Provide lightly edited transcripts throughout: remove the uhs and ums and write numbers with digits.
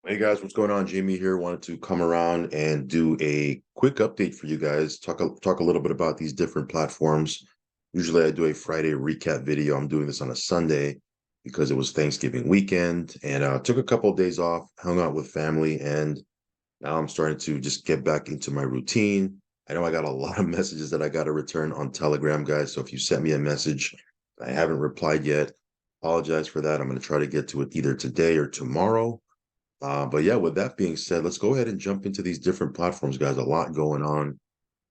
Hey guys, what's going on? Jamie here. Wanted to come around and do a quick update for you guys. Talk a little bit about these different platforms. Usually I do a Friday recap video. I'm doing this on a Sunday because it was Thanksgiving weekend and took a couple of days off, hung out with family, and now I'm starting to just get back into my routine. I know I got a lot of messages that I got to return on Telegram, guys. So if you sent me a message, I haven't replied yet. Apologize for that. I'm going to try to get to it either today or tomorrow. But yeah, with that being said, let's go ahead and jump into these different platforms, guys. A lot going on.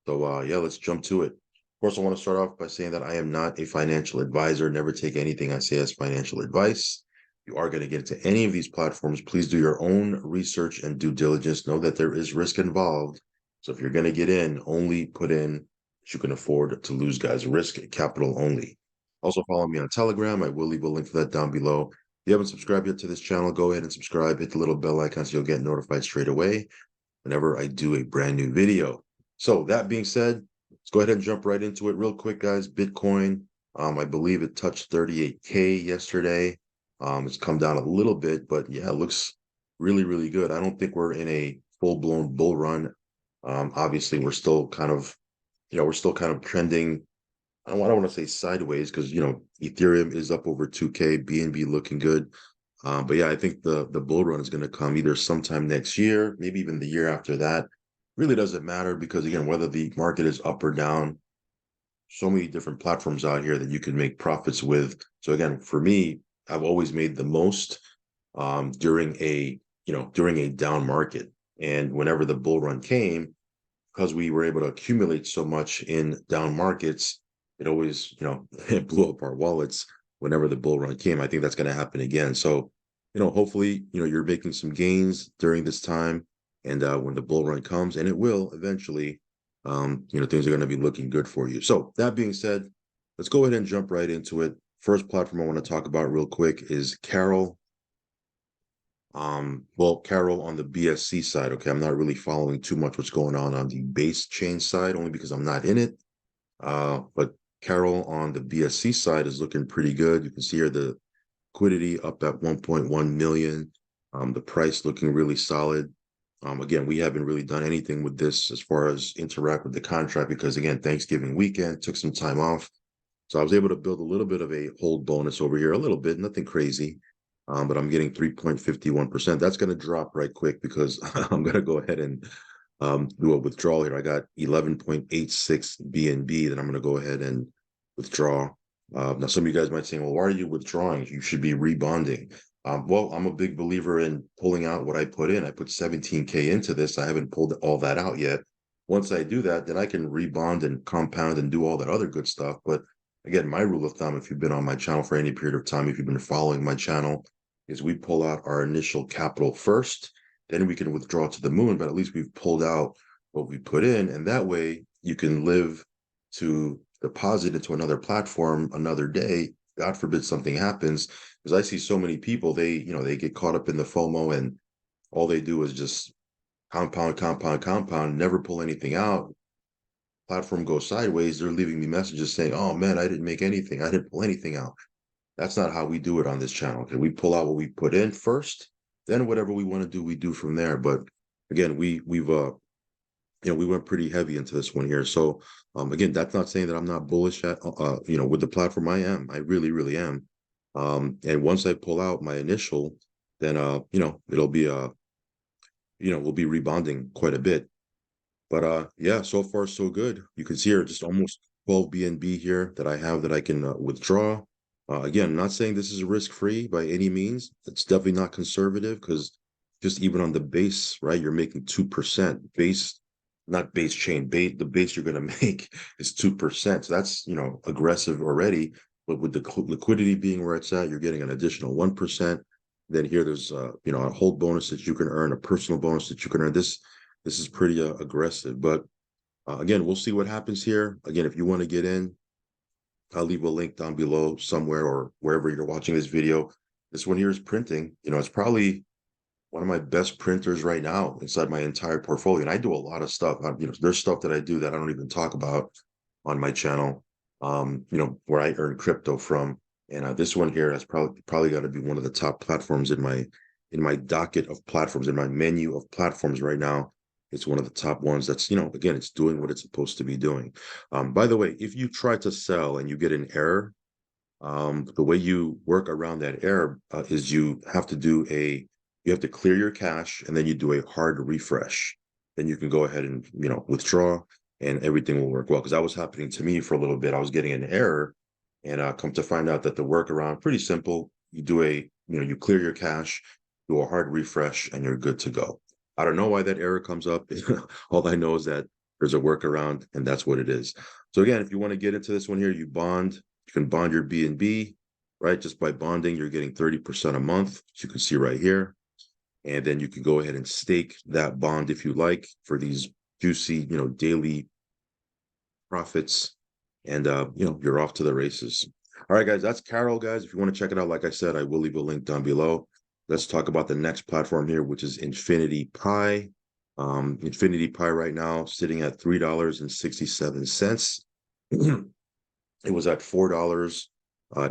So yeah, let's jump to it. Of course, I want to start off by saying that I am not a financial advisor. Never take anything I say as financial advice. You are going to get into any of these platforms. Please do your own research and due diligence. Know that there is risk involved. So if you're going to get in, only put in what you can afford to lose, guys. Risk capital only. Also follow me on Telegram. I will leave a link for that down below. If you haven't subscribed yet to this channel, go ahead and subscribe. Hit the little bell icon so you'll get notified straight away whenever I do a brand new video. So that being said, let's go ahead and jump right into it real quick, guys. Bitcoin, I believe it touched 38K yesterday. It's come down a little bit, but yeah, it looks really, really good. I don't think we're in a full-blown bull run. Obviously, we're still kind of trending. I don't want to say sideways because Ethereum is up over 2K, BNB looking good. But yeah, I think the bull run is going to come either sometime next year, maybe even the year after that. Really doesn't matter because again, whether the market is up or down, so many different platforms out here that you can make profits with. So again, for me, I've always made the most during a down market. And whenever the bull run came, because we were able to accumulate so much in down markets, it always, it blew up our wallets whenever the bull run came. I think that's going to happen again. So, hopefully, you're making some gains during this time. And when the bull run comes, and it will eventually, things are going to be looking good for you. So that being said, let's go ahead and jump right into it. First platform I want to talk about real quick is Carol. Well, Carol on the BSC side, okay, I'm not really following too much what's going on the base chain side, only because I'm not in it. But Carol on the BSC side is looking pretty good. You can see here the liquidity up at 1.1 million. The price looking really solid. Again, we haven't really done anything with this as far as interact with the contract because again, Thanksgiving weekend, took some time off. So I was able to build a little bit of a hold bonus over here, a little bit, nothing crazy. But I'm getting 3.51%. That's going to drop right quick because I'm going to go ahead and do a withdrawal here. I got 11.86 BNB that I'm going to go ahead and withdraw. Now, some of you guys might say, well, why are you withdrawing? You should be rebonding. Well, I'm a big believer in pulling out what I put in. I put 17K into this. I haven't pulled all that out yet. Once I do that, then I can rebond and compound and do all that other good stuff. But again, my rule of thumb, if you've been on my channel for any period of time, if you've been following my channel, is we pull out our initial capital first, then we can withdraw to the moon, but at least we've pulled out what we put in. And that way you can live to deposit into another platform another day. God forbid something happens. Because I see so many people, they get caught up in the FOMO and all they do is just compound, compound, compound, never pull anything out. Platform goes sideways. They're leaving me messages saying, oh man, I didn't make anything. I didn't pull anything out. That's not how we do it on this channel. Okay, we pull out what we put in first, then whatever we want to do, we do from there. But again, we went pretty heavy into this one here. So again, that's not saying that I'm not bullish at with the platform. I am. I really, really am. And once I pull out my initial, then it'll be we'll be rebonding quite a bit. But yeah, so far so good. You can see here just almost 12 BNB here that I have that I can withdraw. Again, I'm not saying this is risk-free by any means. It's definitely not conservative because just even on the base, right, you're making 2% base, not base chain, base, the base you're going to make is 2%. So that's, aggressive already. But with the liquidity being where it's at, you're getting an additional 1%. Then here there's, a hold bonus that you can earn, a personal bonus that you can earn. This is pretty aggressive. But again, we'll see what happens here. Again, if you want to get in, I'll leave a link down below somewhere or wherever you're watching this video. This one here is printing. It's probably one of my best printers right now inside my entire portfolio. And I do a lot of stuff. There's stuff that I do that I don't even talk about on my channel, where I earn crypto from. And this one here has probably got to be one of the top platforms in in my docket of platforms, in my menu of platforms right now, it's one of the top ones that's, again, it's doing what it's supposed to be doing. By the way, if you try to sell and you get an error, the way you work around that error is you have to clear your cache, and then you do a hard refresh. Then you can go ahead and, withdraw, and everything will work well. Because that was happening to me for a little bit. I was getting an error, and come to find out that the workaround, pretty simple. You clear your cache, do a hard refresh, and you're good to go. I don't know why that error comes up. All I know is that there's a workaround, and that's what it is. So again, if you want to get into this one here, you can bond your BNB, right? Just by bonding, you're getting 30% a month, as you can see right here. And then you can go ahead and stake that bond if you like for these juicy, daily profits. And, you're off to the races. All right, guys, that's Carol, guys. If you want to check it out, like I said, I will leave a link down below. Let's talk about the next platform here, which is Infinity Pi. Infinity Pi right now sitting at $3.67. It was at $4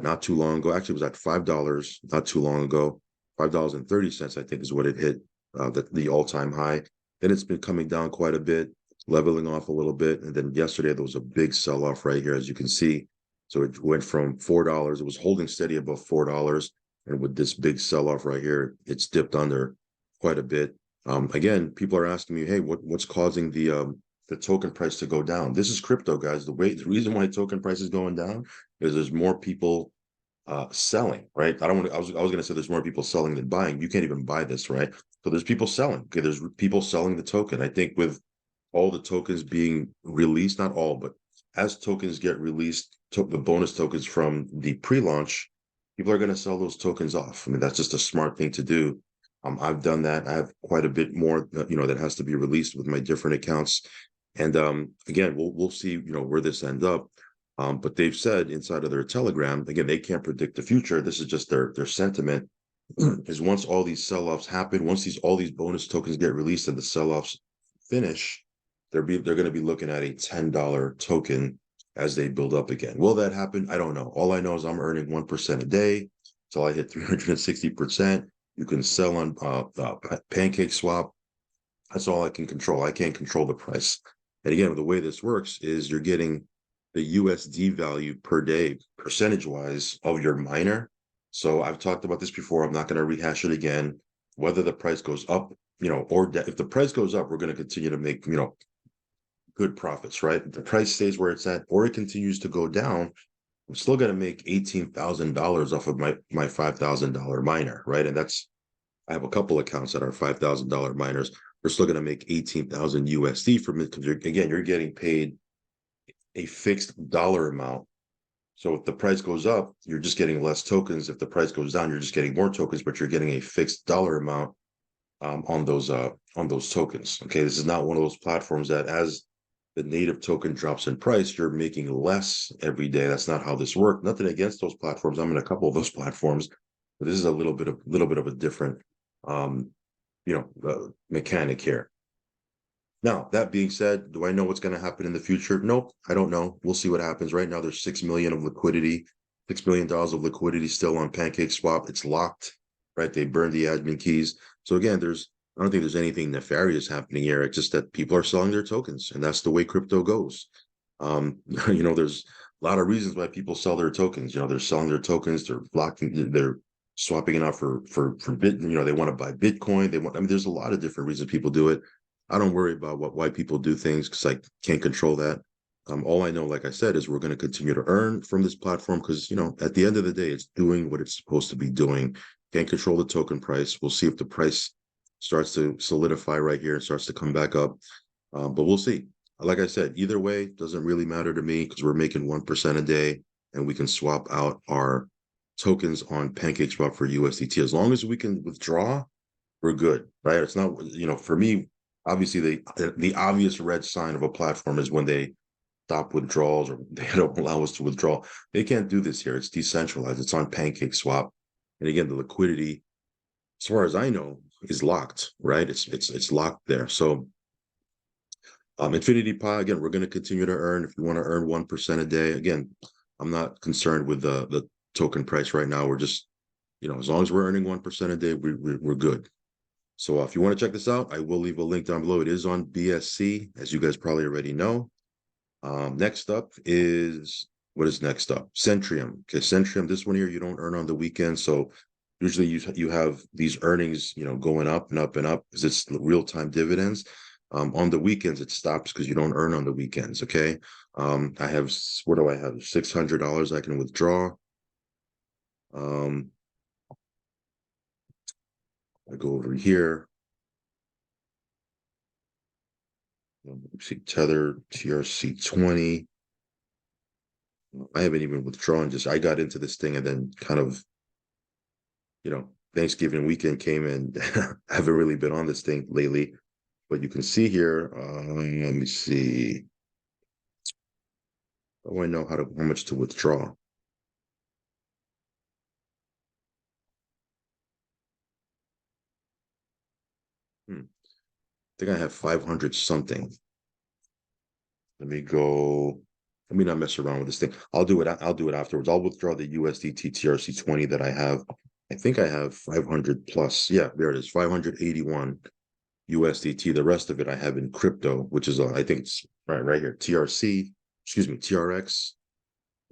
not too long ago. Actually, it was at $5 not too long ago. $5.30, I think, is what it hit, the all-time high. Then it's been coming down quite a bit, leveling off a little bit. And then yesterday, there was a big sell-off right here, as you can see. So it went from $4. It was holding steady above $4. And with this big sell-off right here, it's dipped under quite a bit. Again, people are asking me, hey, what's causing the token price to go down? This is crypto, guys. The reason why token price is going down is there's more people selling, right? I was going to say there's more people selling than buying. You can't even buy this, right? So there's people selling. Okay, there's people selling the token. I think with all the tokens being released, not all, but as tokens get released, the bonus tokens from the pre-launch, people are going to sell those tokens off. I mean, that's just a smart thing to do. I've done that. I have quite a bit more, that has to be released with my different accounts. And again, we'll see, where this ends up. But they've said inside of their Telegram, again, they can't predict the future. This is just their sentiment. Is once all these sell-offs happen, once all these bonus tokens get released and the sell-offs finish, they're going to be looking at a $10 token as they build up again. Will that happen? I don't know. All I know is I'm earning 1% a day until I hit 360%. You can sell on Pancake Swap. That's all I can control. I can't control the price. And again, the way this works is you're getting the USD value per day, percentage-wise, of your miner. So I've talked about this before. I'm not going to rehash it again. Whether the price goes up, or if the price goes up, we're going to continue to make, good profits, right? If the price stays where it's at, or it continues to go down, I'm still going to make $18,000 off of my $5,000 miner, right? And I have a couple accounts that are $5,000 miners. We're still going to make 18,000 USD from it because you're getting paid a fixed dollar amount. So if the price goes up, you're just getting less tokens. If the price goes down, you're just getting more tokens, but you're getting a fixed dollar amount on those tokens. Okay, this is not one of those platforms that as the native token drops in price, you're making less every day. That's not how this works. Nothing against those platforms. I'm in a couple of those platforms, but this is a little bit of a different mechanic here. Now, that being said, do I know what's going to happen in the future? Nope, I don't know. We'll see what happens. Right now, there's $6 million of liquidity, $6 million of liquidity still on Pancake Swap. It's locked, right? They burned the admin keys. So again, I don't think there's anything nefarious happening here. It's just that people are selling their tokens, and that's the way crypto goes. There's a lot of reasons why people sell their tokens. They're selling their tokens. They're swapping it out for bit. They want to buy Bitcoin. There's a lot of different reasons people do it. I don't worry about why people do things because I can't control that. All I know, like I said, is we're going to continue to earn from this platform because, at the end of the day, it's doing what it's supposed to be doing. Can't control the token price. We'll see if the price starts to solidify right here and starts to come back up. But we'll see. Like I said, either way, doesn't really matter to me because we're making 1% a day and we can swap out our tokens on Pancake Swap for USDT. As long as we can withdraw, we're good, right? It's not, for me, obviously the obvious red sign of a platform is when they stop withdrawals or they don't allow us to withdraw. They can't do this here. It's decentralized. It's on Pancake Swap. And again, the liquidity, as far as I know, is locked, right? It's locked there. So Infinity Pi, again, we're going to continue to earn. If you want to earn 1% a day, again, I'm not concerned with the token price right now. We're just as long as we're earning 1% a day, we're good. So if you want to check this out, I will leave a link down below. It is on BSC, as you guys probably already know. Next up is, what is next up? Centrium. Okay, Centrium, this one here, you don't earn on the weekend. So usually you have these earnings, going up and up and up because it's real-time dividends. On the weekends, it stops because you don't earn on the weekends, okay? I have, what do I have? $600 I can withdraw. I go over here. See Tether, TRC20. I haven't even withdrawn. I got into this thing and then kind of, Thanksgiving weekend came and I haven't really been on this thing lately. But you can see here, let me see. Oh, I know how much to withdraw. I think I have 500 something. Let me not mess around with this thing. I'll do it afterwards. I'll withdraw the USDT TRC20 that I have. I think I have 500 plus. Yeah, there it is, 581 USDT. The rest of it I have in crypto, which is, I think it's right here, TRX.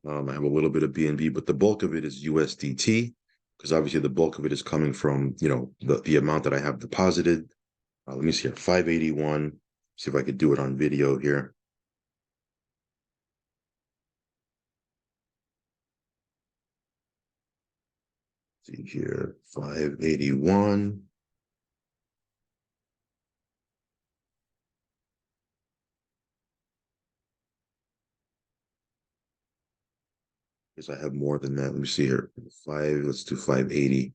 I have a little bit of BNB, but the bulk of it is USDT, because obviously the bulk of it is coming from, the amount that I have deposited. Let me see here, 581. See if I could do it on video here. See here, 581. Because I have more than that. Let me see here. Let's do 580.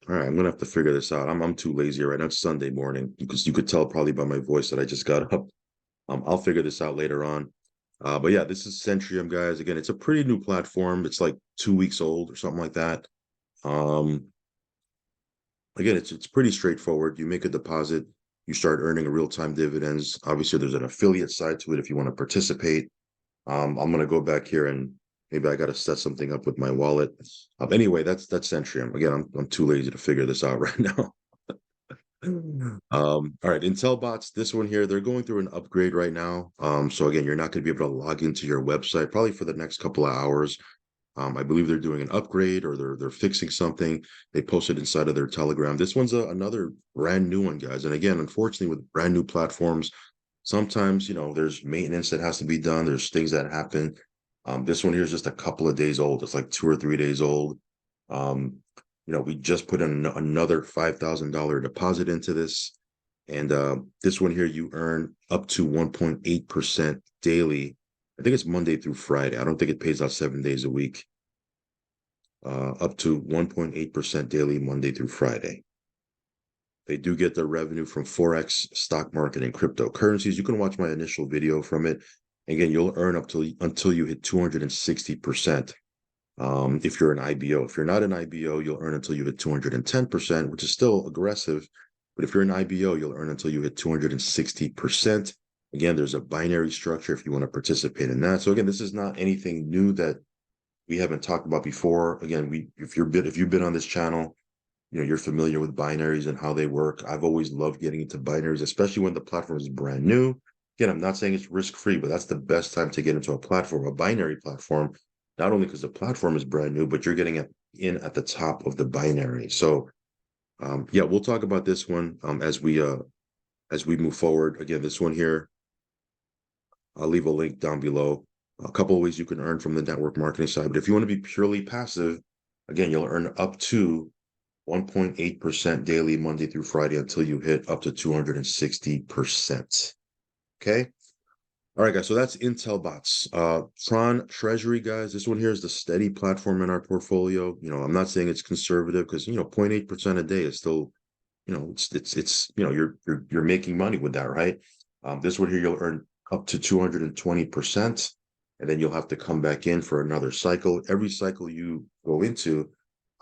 All right, I'm gonna have to figure this out. I'm too lazy right now. It's Sunday morning because you could tell probably by my voice that I just got up. I'll figure this out later on. But yeah, this is Centrium, guys. Again, it's a pretty new platform. It's like 2 weeks old or something like that. Um, Again, it's pretty straightforward. You make a deposit, you start earning real-time dividends. Obviously, there's an affiliate side to it if you want to participate. I'm gonna go back here and maybe I got to set something up with my wallet. Anyway, that's Centrium. Again, I'm too lazy to figure this out right now. All right, Intelbots, this one here, they're going through an upgrade right now. So again, you're not going to be able to log into your website probably for the next couple of hours. I believe they're doing an upgrade or they're fixing something. They posted inside of their Telegram. This one's another brand new one, guys. And again, unfortunately, with brand new platforms, sometimes there's maintenance that has to be done. There's things that happen. This one here is just a couple of days old. It's like 2 or 3 days old. We just put in another $5,000 deposit into this. And this one here, you earn up to 1.8% daily. I think it's Monday through Friday. I don't think it pays out 7 days a week. Up to 1.8% daily, Monday through Friday. They do get their revenue from Forex, stock market, and cryptocurrencies. You can watch my initial video from it. Again, you'll earn until you hit 260%. If you're an IBO. If you're not an IBO, you'll earn until you hit 210%, which is still aggressive. But if you're an IBO, you'll earn until you hit 260%. Again, there's a binary structure if you want to participate in that. So again, this is not anything new that we haven't talked about before. Again, if you've been on this channel, you're familiar with binaries and how they work. I've always loved getting into binaries, especially when the platform is brand new. Again, I'm not saying it's risk-free, but that's the best time to get into a platform, a binary platform, not only because the platform is brand new, but you're getting it in at the top of the binary. So yeah, we'll talk about this one as we move forward. Again, this one here, I'll leave a link down below. A couple of ways you can earn from the network marketing side. But if you want to be purely passive, again, you'll earn up to 1.8% daily, Monday through Friday, until you hit up to 260%. Okay. All right, guys. So that's Intelbots. Tron Treasury, guys. This one here is the steady platform in our portfolio. I'm not saying it's conservative because 0.8% a day is still, it's you're making money with that, right? This one here you'll earn up to 220%, and then you'll have to come back in for another cycle. Every cycle you go into,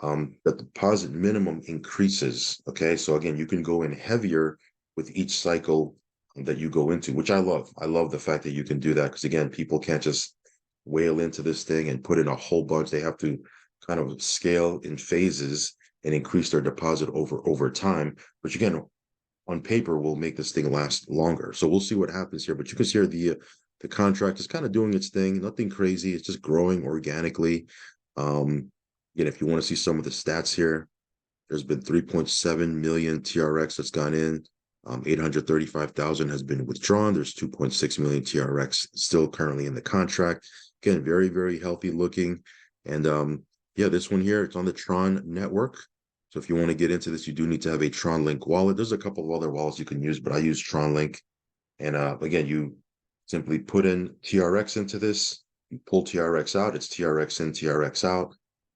the deposit minimum increases. Okay, so again, you can go in heavier with each cycle that you go into, which I love. I love the fact that you can do that because again, people can't just whale into this thing and put in a whole bunch. They have to kind of scale in phases and increase their deposit over time, which again, on paper will make this thing last longer. So we'll see what happens here. But you can see here the contract is kind of doing its thing, nothing crazy. It's just growing organically. Again, if you want to see some of the stats here, there's been 3.7 million TRX that's gone in. 835,000 has been withdrawn. There's 2.6 million TRX still currently in the contract. Again, very, very healthy looking. And yeah, this one here, it's on the Tron network. So if you want to get into this, you do need to have a Tron Link wallet. There's a couple of other wallets you can use, but I use Tron Link. And again, you simply put in TRX into this, you pull TRX out, it's TRX in, TRX out.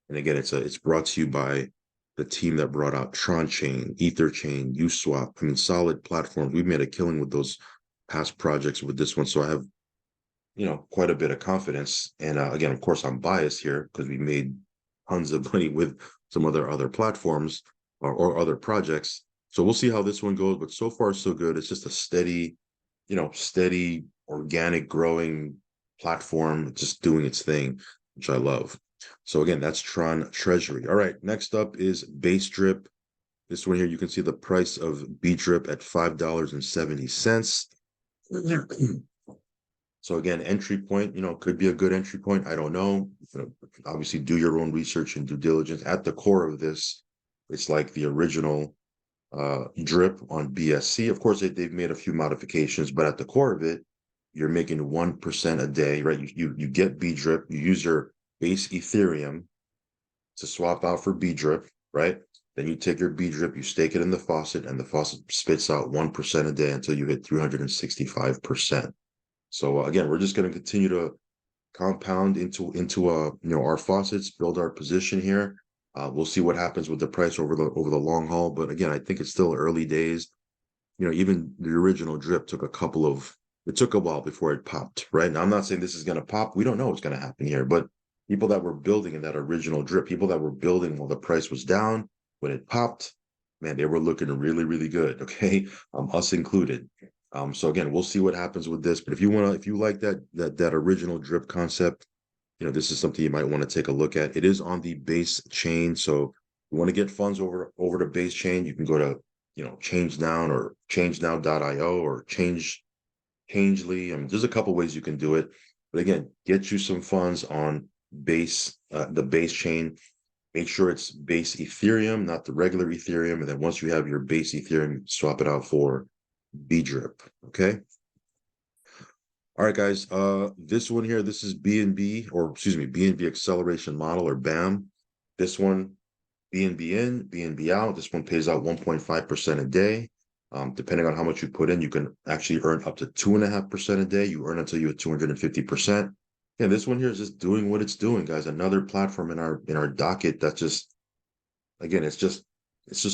And again, it's brought to you by the team that brought out Tron Chain, Ether Chain, Uswap. I mean, solid platforms. We've made a killing with those past projects with this one. So I have, quite a bit of confidence. And again, of course, I'm biased here because we made tons of money with some other platforms or other projects. So we'll see how this one goes. But so far, so good. It's just a steady, steady, organic, growing platform, just doing its thing, which I love. So again, that's Tron Treasury. All right, next up is bDrip. This one here, you can see the price of bDrip at $5.70. So again, entry point, could be a good entry point. I don't know. Obviously, do your own research and due diligence. At the core of this, it's like the original drip on BSC. Of course, they've made a few modifications, but at the core of it, you're making 1% a day, right? You get bDrip, you use your base Ethereum to swap out for bDrip, right? Then you take your bDrip, you stake it in the faucet, and the faucet spits out 1% a day until you hit 365%. So again, we're just going to continue to compound into our faucets, build our position here. We'll see what happens with the price over the long haul. But again, I think it's still early days. Even the original drip it took a while before it popped, right? Now I'm not saying this is going to pop. We don't know what's going to happen here, but people that were building in that original drip, people that were building while the price was down, when it popped, man, they were looking really, really good. Okay, us included. So again, we'll see what happens with this. But if you like that original drip concept, this is something you might want to take a look at. It is on the base chain, so you want to get funds over to base chain, you can go to ChangeNow or changenow.io or Changely. I mean, there's a couple ways you can do it. But again, get you some funds on the base chain. Make sure it's base Ethereum, not the regular Ethereum. And then once you have your base Ethereum, swap it out for bDrip. Okay. All right, guys. This one here, this is BNB, or excuse me, BNB acceleration model, or BAM. This one, BNB in, BNB out. This one pays out 1.5% a day. Depending on how much you put in, you can actually earn up to 2.5% a day. You earn until you hit 250%. Yeah, this one here is just doing what it's doing, guys. Another platform in our docket that's just, again, it's just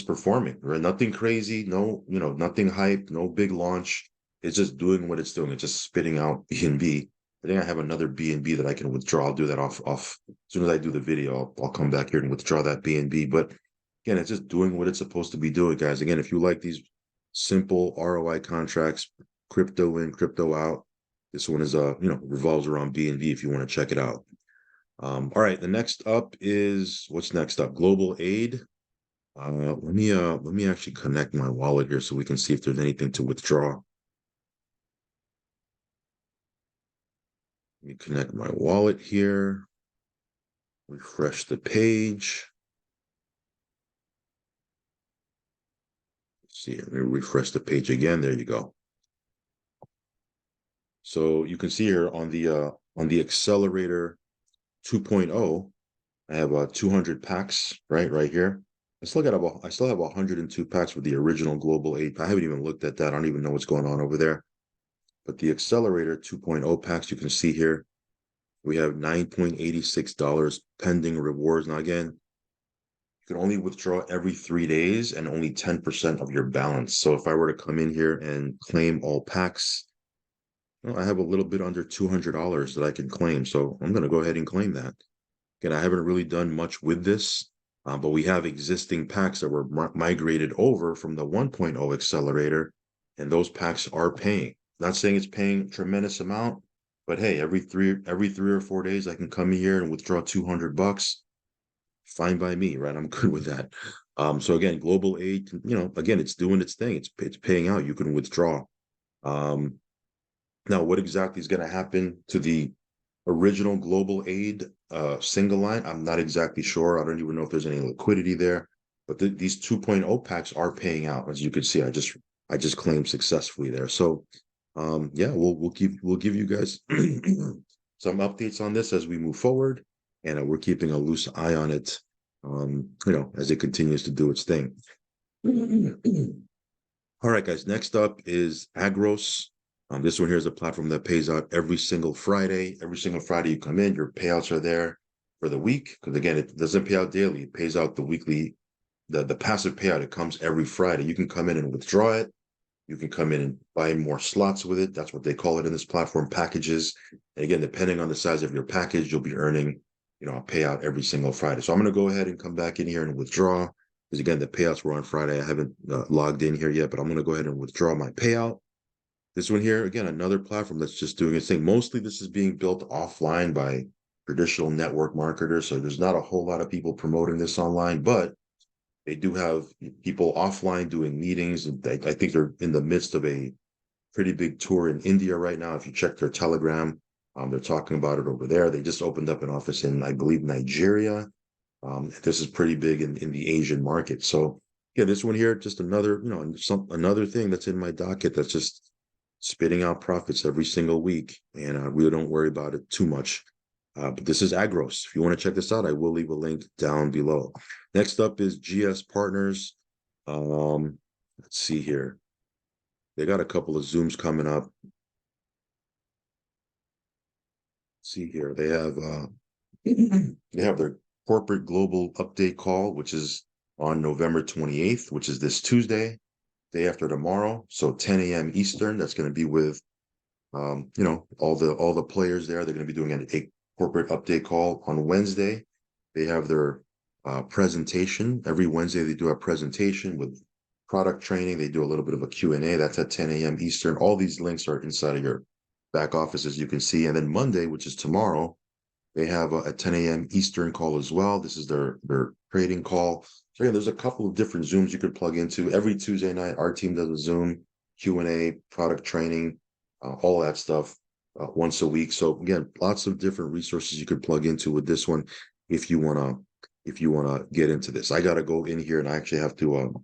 performing, right? Nothing crazy, nothing hype, no big launch. It's just doing what it's doing. It's just spitting out BNB. I think I have another BNB that I can withdraw. I'll do that off as soon as I do the video. I'll come back here and withdraw that BNB. But again, it's just doing what it's supposed to be doing, guys. Again, if you like these simple ROI contracts, crypto in, crypto out, this one is revolves around BNB if you want to check it out. All right, the next up is, what's next up? Global Aid. Let me actually connect my wallet here so we can see if there's anything to withdraw. Let me connect my wallet here. Refresh the page. Let's see, let me refresh the page again. There you go. So you can see here on the accelerator 2.0, I have 200 packs right here. I still have 102 packs with the original Global Aid. I haven't even looked at that. I don't even know what's going on over there. But the accelerator 2.0 packs, you can see here, we have $9.86 pending rewards. Now again, you can only withdraw every 3 days and only 10% of your balance. So if I were to come in here and claim all packs, I have a little bit under $200 that I can claim. So I'm going to go ahead and claim that. Again, I haven't really done much with this. But we have existing packs that were migrated over from the 1.0 accelerator, and those packs are paying. Not saying it's paying a tremendous amount, but hey, every three or 4 days, I can come here and withdraw $200. Fine by me, right? I'm good with that. So again, global aid, again, it's doing its thing. It's paying out. You can withdraw. Um, Now, what exactly is going to happen to the original global aid single line? I'm not exactly sure. I don't even know if there's any liquidity there. But these 2.0 packs are paying out, as you can see. I just claimed successfully there. So yeah, we'll give you guys some updates on this as we move forward, and we're keeping a loose eye on it, as it continues to do its thing. All right, guys. Next up is Aggros. This one here is a platform that pays out every single Friday. Every single Friday you come in, your payouts are there for the week. Because again, it doesn't pay out daily. It pays out the weekly, the passive payout. It comes every Friday. You can come in and withdraw it. You can come in and buy more slots with it. That's what they call it in this platform, packages. And again, depending on the size of your package, you'll be earning, a payout every single Friday. So I'm going to go ahead and come back in here and withdraw. Because again, the payouts were on Friday. I haven't logged in here yet, but I'm going to go ahead and withdraw my payout. This one here, again, another platform that's just doing its thing. Mostly this is being built offline by traditional network marketers. So there's not a whole lot of people promoting this online, but they do have people offline doing meetings. I think they're in the midst of a pretty big tour in India right now. If you check their Telegram, they're talking about it over there. They just opened up an office in, I believe, Nigeria. This is pretty big in the Asian market. So yeah, this one here, just another, another thing that's in my docket that's just spitting out profits every single week, and I really don't worry about it too much. But this is Aggros. If you want to check this out, I will leave a link down below. Next up is GS Partners. Let's see here. They got a couple of Zooms coming up. Let's see here. They have their corporate global update call, which is on November 28th, which is this Tuesday, day after tomorrow. So 10 a.m. Eastern. That's going to be with all the players there. They're going to be doing a corporate update call on Wednesday. They have their presentation. Every Wednesday they do a presentation with product training. They do a little bit of a Q&A. That's at 10 a.m. Eastern. All these links are inside of your back office, as you can see. And then Monday, which is tomorrow, they have a 10 a.m. Eastern call as well. This is their trading call. So yeah, there's a couple of different Zooms you could plug into. Every Tuesday night, our team does a Zoom, Q&A, product training, all that stuff once a week. So again, lots of different resources you could plug into with this one if you wanna get into this. I gotta go in here and I actually have to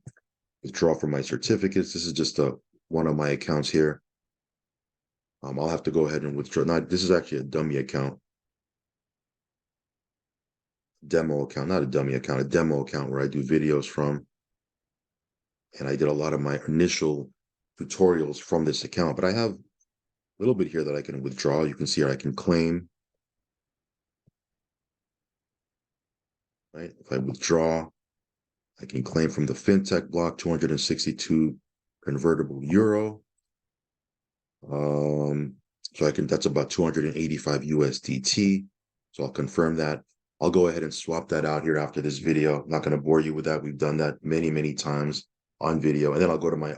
withdraw from my certificates. This is just one of my accounts here. I'll have to go ahead and withdraw. This is actually a dummy account. Demo account, not a dummy account, a demo account where I do videos from. And I did a lot of my initial tutorials from this account, but I have a little bit here that I can withdraw. You can see here I can claim, right? If I withdraw, I can claim from the fintech block 262 convertible euro. So that's about 285 USDT. So I'll confirm that. I'll go ahead and swap that out here after this video. I'm not going to bore you with that. We've done that many, many times on video. And then I'll go to my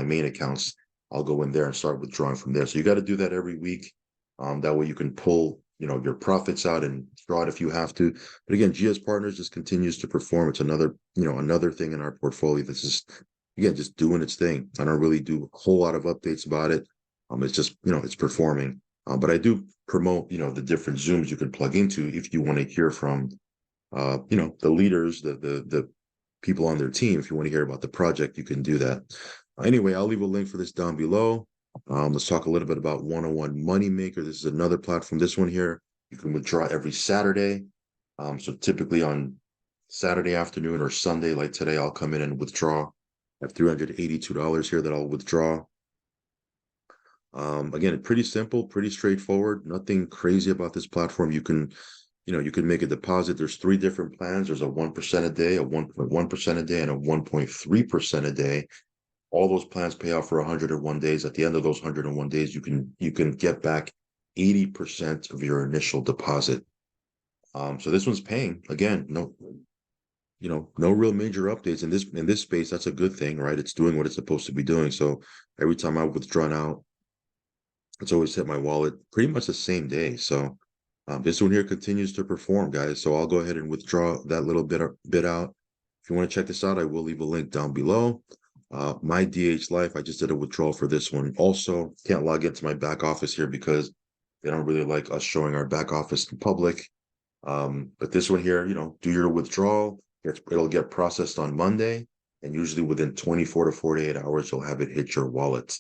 main accounts. I'll go in there and start withdrawing from there. So you got to do that every week. That way you can pull, your profits out and draw it if you have to. But again, GS Partners just continues to perform. It's another thing in our portfolio that's just doing its thing. I don't really do a whole lot of updates about it. It's just, it's performing. But I do promote, the different Zooms you can plug into if you want to hear from, the leaders, the people on their team. If you want to hear about the project, you can do that. Anyway, I'll leave a link for this down below. Let's talk a little bit about 101 Moneymaker. This is another platform. This one here, you can withdraw every Saturday. So typically on Saturday afternoon or Sunday, like today, I'll come in and withdraw. I have $382 here that I'll withdraw. Again, pretty simple, pretty straightforward. Nothing crazy about this platform. You can make a deposit. There's 3 different plans. There's a 1% a day, a 1.1% a day, and a 1.3% a day. All those plans pay out for 101 days. At the end of those 101 days, you can get back 80% of your initial deposit. So this one's paying. Again, no real major updates in this space. That's a good thing, right? It's doing what it's supposed to be doing. So every time I've withdrawn out, it's always hit my wallet pretty much the same day. So this one here continues to perform, guys. So I'll go ahead and withdraw that little bit out. If you want to check this out, I will leave a link down below. My DH Life, I just did a withdrawal for this one. Also, can't log into my back office here because they don't really like us showing our back office in public. But this one here, do your withdrawal. It'll get processed on Monday, and usually within 24 to 48 hours, you'll have it hit your wallet.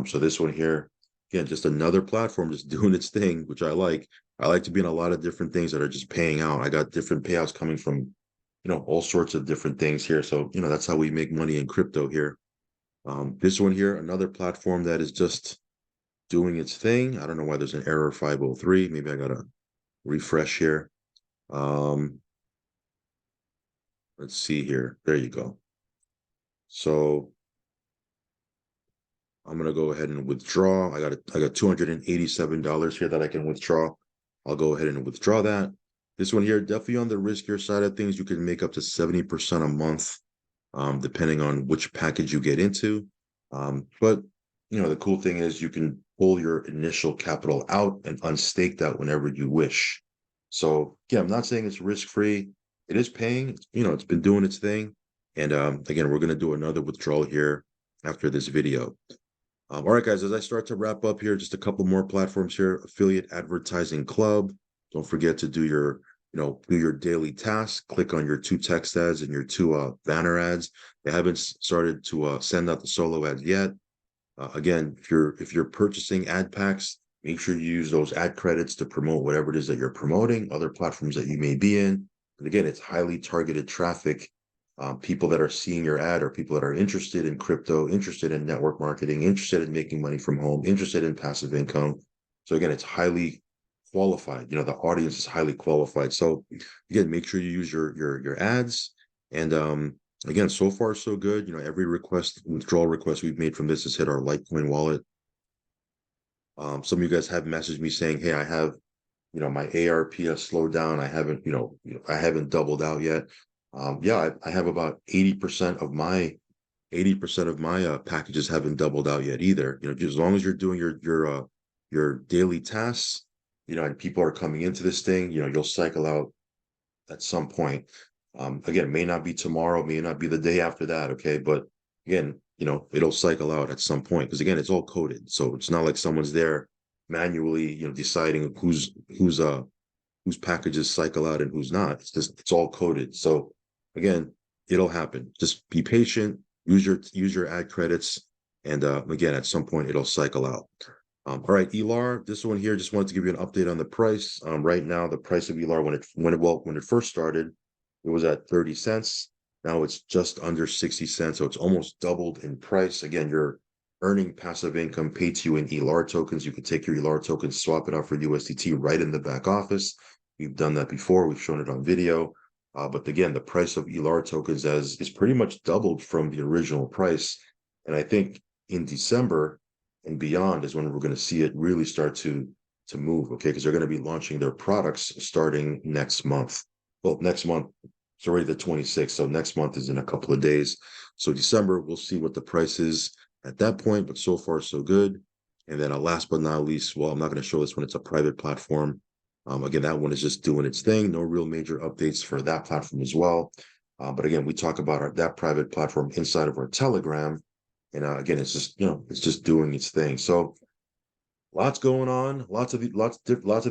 So this one here, again, just another platform just doing its thing, which I like. I like to be in a lot of different things that are just paying out. I got different payouts coming from, all sorts of different things here. So, that's how we make money in crypto here. This one here, another platform that is just doing its thing. I don't know why there's an error 503. Maybe I got to refresh here. Let's see here. There you go. So I'm gonna go ahead and withdraw. I got $287 here that I can withdraw. I'll go ahead and withdraw that. This one here, definitely on the riskier side of things. You can make up to 70% a month, depending on which package you get into. But the cool thing is you can pull your initial capital out and unstake that whenever you wish. So yeah, I'm not saying it's risk-free. It is paying, it's been doing its thing. And again, we're going to do another withdrawal here after this video. All right, guys, as I start to wrap up here, just a couple more platforms here. Affiliate Advertising Club. Don't forget to do your, do your daily tasks. Click on your 2 text ads and your 2 banner ads. They haven't started to send out the solo ads yet. Again, if you're purchasing ad packs, make sure you use those ad credits to promote whatever it is that you're promoting, other platforms that you may be in. But again, it's highly targeted traffic. People that are seeing your ad are people that are interested in crypto, interested in network marketing, interested in making money from home, interested in passive income. So again, it's highly qualified. The audience is highly qualified. So again, make sure you use your ads. And again, so far so good. Every withdrawal request we've made from this has hit our Litecoin wallet. Some of you guys have messaged me saying, "Hey, I have, my ARPS slowed down. I haven't, I haven't doubled out yet." Yeah, I have about 80% of my packages haven't doubled out yet either. Just as long as you're doing your daily tasks, and people are coming into this thing, you'll cycle out at some point. Again, it may not be tomorrow, may not be the day after that, okay? But again, it'll cycle out at some point because again, it's all coded. So it's not like someone's there manually, deciding whose packages cycle out and who's not. It's all coded. So again, it'll happen. Just be patient, use your ad credits, and again, at some point it'll cycle out. All right, Elar, this one here, just wanted to give you an update on the price. Right now, the price of Elar when it first started, it was at 30 cents. Now it's just under 60 cents, so it's almost doubled in price. Again, you're earning passive income paid to you in Elar tokens. You can take your Elar tokens, swap it out for USDT right in the back office. We've done that before. We've shown it on video. But again, the price of Elar tokens is pretty much doubled from the original price. And I think in December and beyond is when we're going to see it really start to move, okay? Because they're going to be launching their products starting next month. Well, next month, it's already the 26th, so next month is in a couple of days. So December, we'll see what the price is at that point, but so far, so good. And then last but not least, well, I'm not going to show this one. It's a private platform. Again, that one is just doing its thing. No real major updates for that platform as well. But again, we talk about that private platform inside of our Telegram. And again, it's just, it's just doing its thing. So lots going on, lots of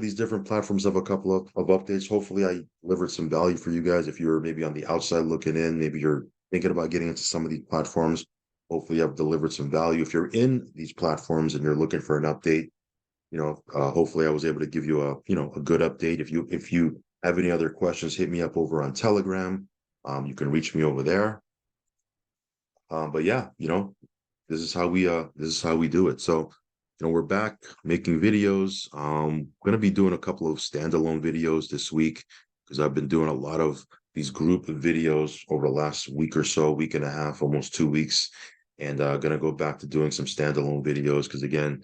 these different platforms have a couple of updates. Hopefully I delivered some value for you guys. If you're maybe on the outside looking in, maybe you're thinking about getting into some of these platforms, hopefully I've delivered some value. If you're in these platforms and you're looking for an update, hopefully I was able to give you a good update. If you have any other questions, hit me up over on Telegram. You can reach me over there. But yeah, this is how we do it. So, we're back making videos. Going to be doing a couple of standalone videos this week because I've been doing a lot of these group videos over the last week or so, week and a half, almost 2 weeks. And going to go back to doing some standalone videos because, again,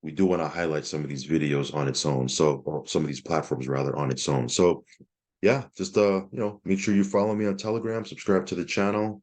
we do want to highlight some of these videos on its own. So, or some of these platforms rather on its own. So yeah, just make sure you follow me on Telegram, subscribe to the channel.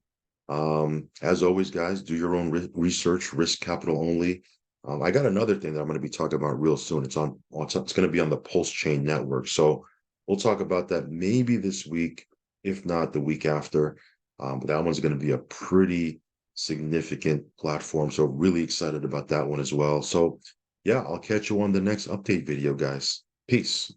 As always, guys, do your own research, risk capital only. I got another thing that I'm going to be talking about real soon. It's going to be on the Pulse Chain Network. So we'll talk about that maybe this week, if not the week after. But that one's going to be a pretty significant platform. So really excited about that one as well. So yeah, I'll catch you on the next update video, guys. Peace.